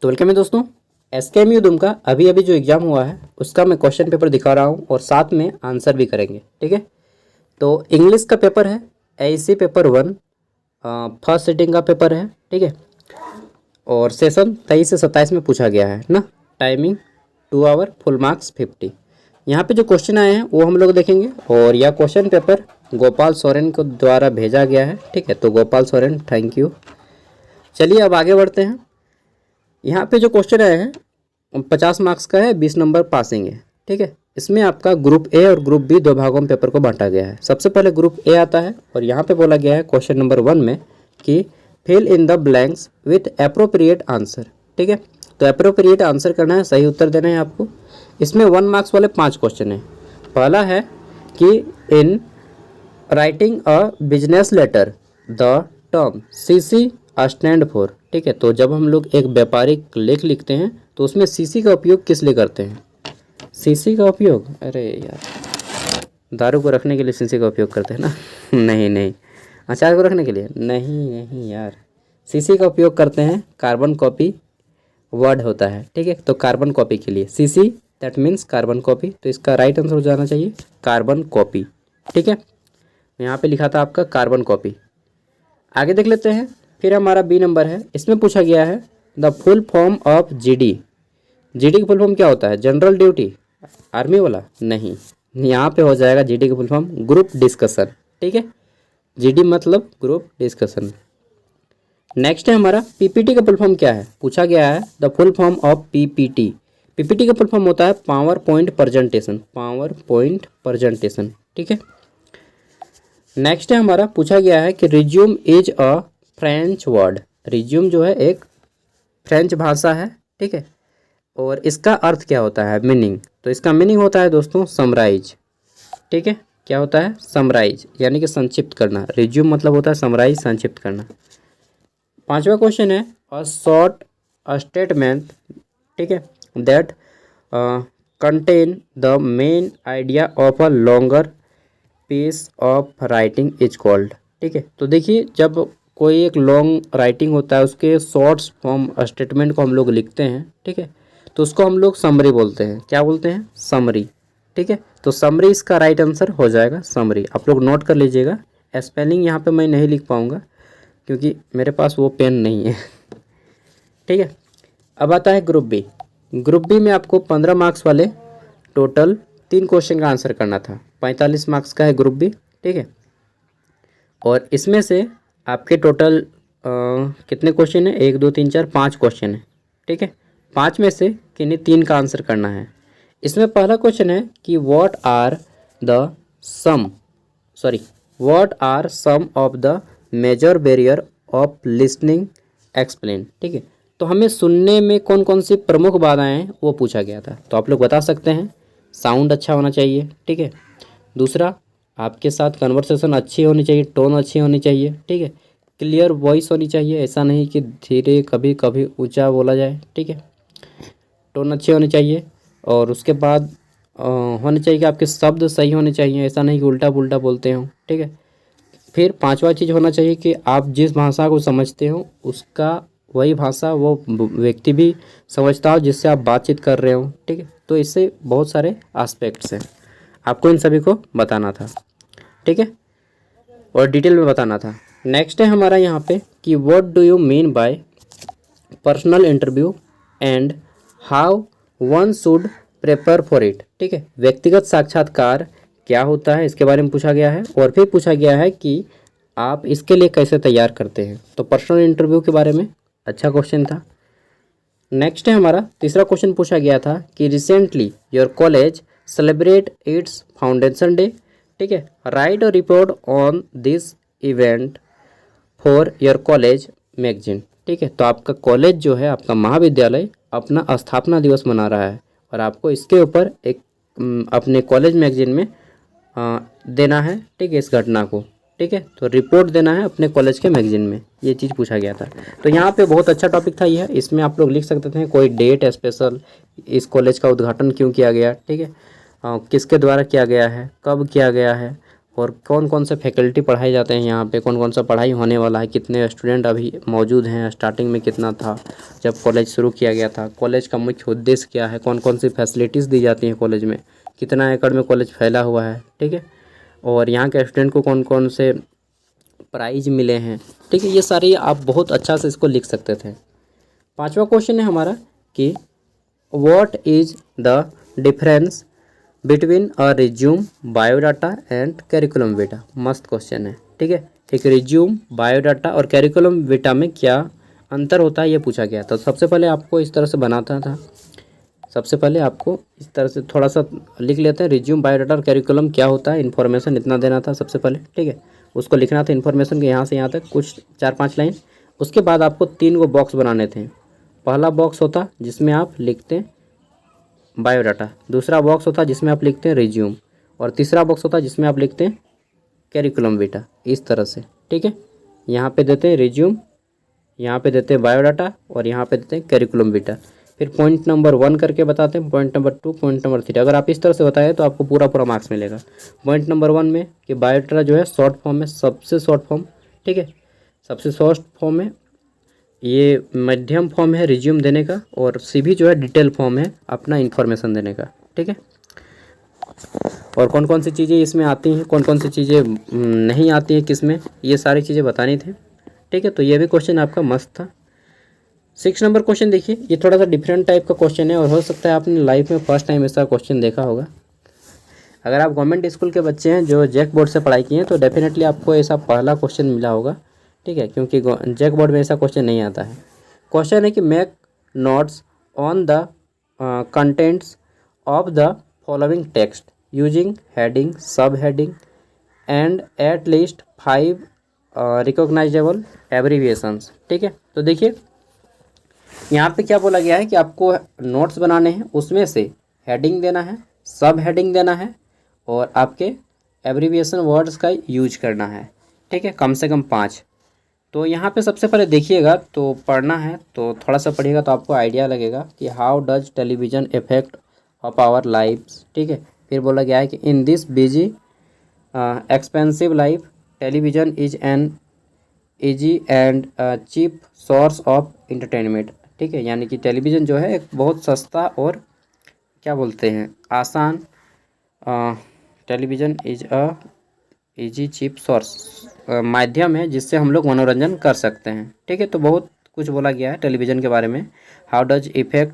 तो वेलकम है दोस्तों, एसकेएमयू दुमका अभी जो एग्ज़ाम हुआ है उसका मैं क्वेश्चन पेपर दिखा रहा हूँ और साथ में आंसर भी करेंगे। ठीक है, तो इंग्लिश का पेपर है, एआईसी पेपर 1 फर्स्ट सिटिंग का पेपर है। ठीक है, और सेशन 23 से 27 में पूछा गया है ना। Timing 2 hour, full marks 50। यहाँ पे जो क्वेश्चन आए हैं वो हम लोग देखेंगे और यह क्वेश्चन पेपर गोपाल सोरेन को द्वारा भेजा गया है। ठीक है, तो गोपाल सोरेन थैंक यू। चलिए अब आगे बढ़ते हैं। यहाँ पे जो क्वेश्चन आए हैं 50 मार्क्स का है, 20 नंबर पासिंग है। ठीक है, इसमें आपका ग्रुप ए और ग्रुप बी दो भागों में पेपर को बांटा गया है। सबसे पहले ग्रुप ए आता है और यहाँ पे बोला गया है क्वेश्चन नंबर 1 में कि fill in the blanks with appropriate answer. ठीक है, तो अप्रोप्रिएट आंसर करना है, सही उत्तर देना है आपको। इसमें 1 मार्क्स वाले 5 क्वेश्चन है। पहला है कि in writing a business letter the term CC stand for. ठीक है, तो जब हम लोग एक व्यापारिक लेख लिखते हैं तो उसमें सीसी का उपयोग किस लिए करते हैं? सीसी का उपयोग, अरे यार, दारू को रखने के लिए सीसी का उपयोग करते हैं ना नहीं, अचार को रखने के लिए नहीं यार, सीसी का उपयोग करते हैं कार्बन कॉपी वर्ड होता है। ठीक है, तो कार्बन कॉपी के लिए CC that means carbon copy, तो इसका राइट आंसर हो जाना चाहिए कार्बन कॉपी। ठीक है, यहाँ पे लिखा था आपका कार्बन कॉपी। आगे देख लेते हैं। फिर हमारा बी नंबर है, इसमें पूछा गया है the full form of GD. GD की फुल फॉर्म क्या होता है? जनरल ड्यूटी, आर्मी वाला नहीं, यहाँ पे हो जाएगा जीडी की फुल फॉर्म ग्रुप डिस्कशन। ठीक है, जीडी मतलब ग्रुप डिस्कशन। नेक्स्ट है हमारा पीपीटी का फुल फॉर्म क्या है? पूछा गया है the full form of PPT. PPT का फुल फॉर्म होता है power point presentation, power point presentation. ठीक है, नेक्स्ट है हमारा पूछा गया है कि resume is a French word. Resume जो है एक फ्रेंच भाषा है। ठीक है, और इसका अर्थ क्या होता है? मीनिंग, तो इसका मीनिंग होता है दोस्तों समराइज। ठीक है, क्या होता है? समराइज, यानी कि संक्षिप्त करना। रिज्यूम मतलब होता है समराइज, संक्षिप्त करना। 5वां क्वेश्चन है अ शॉर्ट स्टेटमेंट। ठीक है, that contain the main idea of a longer piece of writing is called. ठीक है, तो देखिए जब कोई एक लॉन्ग राइटिंग होता है उसके शॉर्ट्स फॉर्म स्टेटमेंट को हम लोग लिखते हैं। ठीक है, तो उसको हम लोग समरी बोलते हैं। क्या बोलते हैं? समरी। ठीक है, तो समरी इसका राइट आंसर हो जाएगा समरी। आप लोग नोट कर लीजिएगा। स्पेलिंग यहाँ पे मैं नहीं लिख पाऊँगा क्योंकि मेरे पास वो पेन नहीं है। ठीक है, अब आता है ग्रुप बी। ग्रुप बी में आपको 15 मार्क्स वाले टोटल 3 क्वेश्चन का आंसर करना था। 45 मार्क्स का है ग्रुप बी। ठीक है, और इसमें से आपके टोटल कितने क्वेश्चन है? 1 2 3 4 5 क्वेश्चन है। ठीक है, 5 में से किन्हीं 3 का आंसर करना है। इसमें पहला क्वेश्चन है कि what are some of the major barrier of listening explain. ठीक है, तो हमें सुनने में कौन कौन सी प्रमुख बाधाएं हैं वो पूछा गया था। तो आप लोग बता सकते हैं साउंड अच्छा होना चाहिए। ठीक है, दूसरा आपके साथ कन्वर्सेशन अच्छी होनी चाहिए, टोन अच्छी होनी चाहिए। ठीक है, क्लियर वॉइस होनी चाहिए, ऐसा नहीं कि धीरे कभी कभी ऊंचा बोला जाए। ठीक है, टोन अच्छी होनी चाहिए और उसके बाद होनी चाहिए कि आपके शब्द सही होने चाहिए, ऐसा नहीं कि उल्टा पुल्टा बोलते हो। ठीक है, फिर 5वां चीज़ होना चाहिए कि आप जिस भाषा को समझते हो उसका वही भाषा वो व्यक्ति भी समझता हो जिससे आप बातचीत कर रहे हो। ठीक है, तो इससे बहुत सारे एस्पेक्ट्स हैं, आपको इन सभी को बताना था। ठीक है, और डिटेल में बताना था। नेक्स्ट है हमारा यहाँ पे कि what do you mean by personal interview and how one should prepare for it. ठीक है, व्यक्तिगत साक्षात्कार क्या होता है इसके बारे में पूछा गया है और फिर पूछा गया है कि आप इसके लिए कैसे तैयार करते हैं। तो पर्सनल इंटरव्यू के बारे में अच्छा क्वेश्चन था। नेक्स्ट है हमारा तीसरा क्वेश्चन पूछा गया था कि recently your college celebrate it's foundation day. ठीक है, right a report on this event for your college magazine. ठीक है, तो आपका कॉलेज जो है, आपका महाविद्यालय अपना स्थापना दिवस मना रहा है और आपको इसके ऊपर एक अपने कॉलेज मैगजीन में देना है। ठीक है, इस घटना को। ठीक है, तो रिपोर्ट देना है अपने कॉलेज के मैगजीन में, ये चीज़ पूछा गया था। तो यहाँ पे बहुत अच्छा टॉपिक था यह। इसमें आप लोग लिख सकते थे कोई डेट स्पेशल, इस कॉलेज का उद्घाटन क्यों किया गया। ठीक है, किसके द्वारा किया गया है, कब किया गया है, और कौन कौन से फैकल्टी पढ़ाए जाते हैं यहाँ पे, कौन कौन सा पढ़ाई होने वाला है, कितने स्टूडेंट अभी मौजूद हैं, स्टार्टिंग में कितना था जब कॉलेज शुरू किया गया था, कॉलेज का मुख्य उद्देश्य क्या है, कौन कौन सी फैसिलिटीज़ दी जाती हैं कॉलेज में, कितना एकड़ में कॉलेज फैला हुआ है, ठीक है, और यहाँ के स्टूडेंट को कौन कौन से प्राइज मिले हैं, ठीक है, ये सारी आप बहुत अच्छा से इसको लिख सकते थे। 5वां क्वेश्चन है हमारा कि what is the difference between a resume, biodata and curriculum vitae. मस्त क्वेश्चन है, ठीक है। एक रिज्यूम, बायोडाटा और कैरिकुलम विटा में क्या अंतर होता है ये पूछा गया। तो सबसे पहले आपको इस तरह से बनाता था, सबसे पहले आपको इस तरह से थोड़ा सा लिख लेते हैं, रिज्यूम, बायोडाटा और कैरिकुलम क्या होता है, इन्फॉर्मेशन इतना देना था सबसे पहले, ठीक है, उसको लिखना था इन्फॉर्मेशन के यहाँ से यहाँ तक कुछ 4-5 लाइन। उसके बाद आपको 3 गो बॉक्स बनाने थे। पहला बॉक्स होता जिसमें आप लिखते हैं बायोडाटा, दूसरा बॉक्स होता जिसमें आप लिखते हैं रिज्यूम, और तीसरा बॉक्स होता जिसमें आप लिखते हैं कैरिकुलम विटा। इस तरह से, ठीक है, यहाँ पे देते हैं रिज्यूम, यहाँ पे देते हैं बायोडाटा और यहाँ पे देते हैं कैरिकुलम विटा। फिर पॉइंट नंबर 1 करके बताते हैं, पॉइंट नंबर 2, पॉइंट नंबर 3। अगर आप इस तरह से बताएं तो आपको पूरा मार्क्स मिलेगा। पॉइंट नंबर 1 में कि बायोडाटा जो है शॉर्ट फॉर्म में, सबसे शॉर्ट फॉर्म, ठीक है, सबसे शॉर्ट फॉर्म है, ये मध्यम फॉर्म है रिज्यूम देने का, और CV जो है डिटेल फॉर्म है अपना इन्फॉर्मेशन देने का, ठीक है। और कौन कौन सी चीज़ें इसमें आती हैं, कौन कौन सी चीज़ें नहीं आती हैं किसमें, ये सारी चीज़ें बतानी थी, ठीक है। तो ये भी क्वेश्चन आपका मस्त था। 6 नंबर क्वेश्चन देखिए, ये थोड़ा सा डिफरेंट टाइप का क्वेश्चन है और हो सकता है आपने लाइफ में फर्स्ट टाइम ऐसा क्वेश्चन देखा होगा। अगर आप गवर्नमेंट स्कूल के बच्चे हैं जो जैक बोर्ड से पढ़ाई किए हैं तो डेफिनेटली आपको ऐसा पहला क्वेश्चन मिला होगा, ठीक है, क्योंकि जैक बोर्ड में ऐसा क्वेश्चन नहीं आता है। क्वेश्चन है कि make notes on the contents of the following text using heading, sub heading and at least 5 recognisable abbreviations, ठीक है। तो देखिए यहाँ पे क्या बोला गया है कि आपको नोट्स बनाने हैं, उसमें से हेडिंग देना है, सब हेडिंग देना है और आपके एब्रीविएशन वर्ड्स का यूज करना है, ठीक है, कम से कम 5। तो यहाँ पे सबसे पहले देखिएगा, तो पढ़ना है तो थोड़ा सा पढ़िएगा तो आपको आइडिया लगेगा कि how does television effect of our lifes, ठीक है। फिर बोला गया है कि in this busy expensive life television is an easy and cheap source of entertainment, ठीक है, यानी कि टेलीविज़न जो है एक बहुत सस्ता और क्या बोलते हैं आसान, television is a easy cheap source माध्यम है जिससे हम लोग मनोरंजन कर सकते हैं, ठीक है। तो बहुत कुछ बोला गया है टेलीविज़न के बारे में। हाउ डज इफेक्ट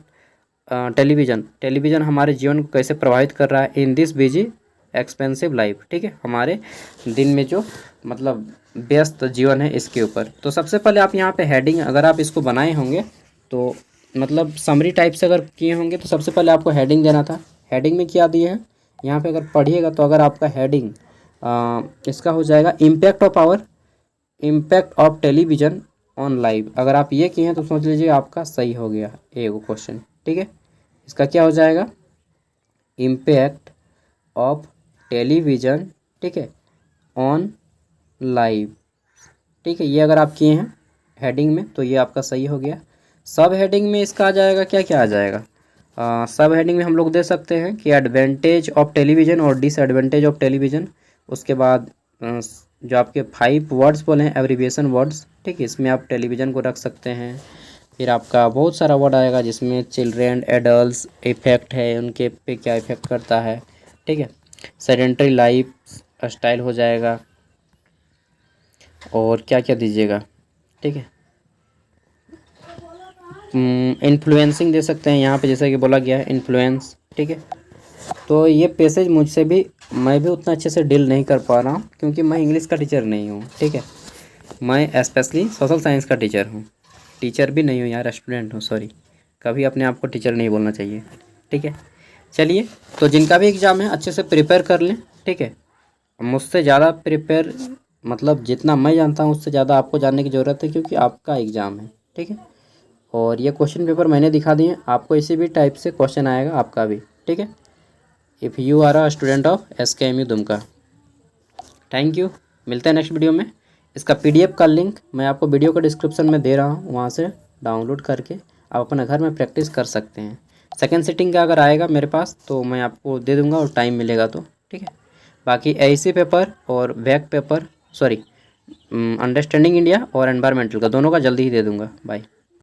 टेलीविज़न हमारे जीवन को कैसे प्रभावित कर रहा है इन दिस बिजी एक्सपेंसिव लाइफ, ठीक है, हमारे दिन में जो मतलब व्यस्त जीवन है इसके ऊपर। तो सबसे पहले आप यहाँ पे हेडिंग, अगर आप इसको बनाए होंगे तो मतलब समरी टाइप से अगर किए होंगे तो सबसे पहले आपको हेडिंग देना था। हेडिंग में क्या दिए हैं यहाँ पे अगर पढ़िएगा तो अगर आपका हेडिंग इसका हो जाएगा impact of television on live. अगर आप ये किए हैं तो सोच लीजिए आपका सही हो गया एक क्वेश्चन, ठीक है। इसका क्या हो जाएगा इम्पैक्ट ऑफ टेलीविज़न, ठीक है, ऑन लाइव, ठीक है। ये अगर आप किए हैं हेडिंग में तो ये आपका सही हो गया। सब हेडिंग में इसका आ जाएगा, क्या क्या आ जाएगा, सब हेडिंग में हम लोग दे सकते हैं कि एडवांटेज ऑफ टेलीविज़न और डिसएडवांटेज ऑफ टेलीविज़न। उसके बाद जो आपके 5 वर्ड्स बोले हैं एब्रीविएशन वर्ड्स, ठीक है, इसमें आप टेलीविज़न को रख सकते हैं। फिर आपका बहुत सारा वर्ड आएगा जिसमें चिल्ड्रेन, एडल्ट्स इफेक्ट है, उनके पे क्या इफेक्ट करता है, ठीक है। सेडेंटरी लाइफ स्टाइल हो जाएगा और क्या क्या दीजिएगा, ठीक है। इन्फ्लुएंसिंग दे सकते हैं यहाँ पे, जैसे कि बोला गया है इन्फ्लुएंस, ठीक है। तो ये पैसेज मुझसे भी, मैं भी उतना अच्छे से डील नहीं कर पा रहा हूँ क्योंकि मैं इंग्लिश का टीचर नहीं हूँ, ठीक है, मैं स्पेशली सोशल साइंस का टीचर हूँ। टीचर भी नहीं हूँ यार, स्टूडेंट हूँ, सॉरी, कभी अपने आप को टीचर नहीं बोलना चाहिए, ठीक है। चलिए, तो जिनका भी एग्ज़ाम है अच्छे से प्रिपेयर कर लें, ठीक है। मुझसे ज़्यादा प्रिपेयर मतलब जितना मैं जानता हूँ उससे ज़्यादा आपको जानने की ज़रूरत है क्योंकि आपका एग्ज़ाम है, ठीक है। और ये क्वेश्चन पेपर मैंने दिखा दिए, आपको इसी भी टाइप से क्वेश्चन आएगा आपका भी, ठीक है। If you are a student of SKMU Dumka. Thank you, मिलते हैं नेक्स्ट वीडियो में। इसका PDF का लिंक मैं आपको वीडियो के डिस्क्रिप्शन में दे रहा हूँ, वहाँ से डाउनलोड करके आप अपने घर में प्रैक्टिस कर सकते हैं। सेकेंड सिटिंग का अगर आएगा मेरे पास तो मैं आपको दे दूँगा और टाइम मिलेगा तो, ठीक है। बाकी एआईसी पेपर और back paper, sorry, understanding India और एनवायरमेंटल का, दोनों का जल्दी ही दे दूंगा। बाय।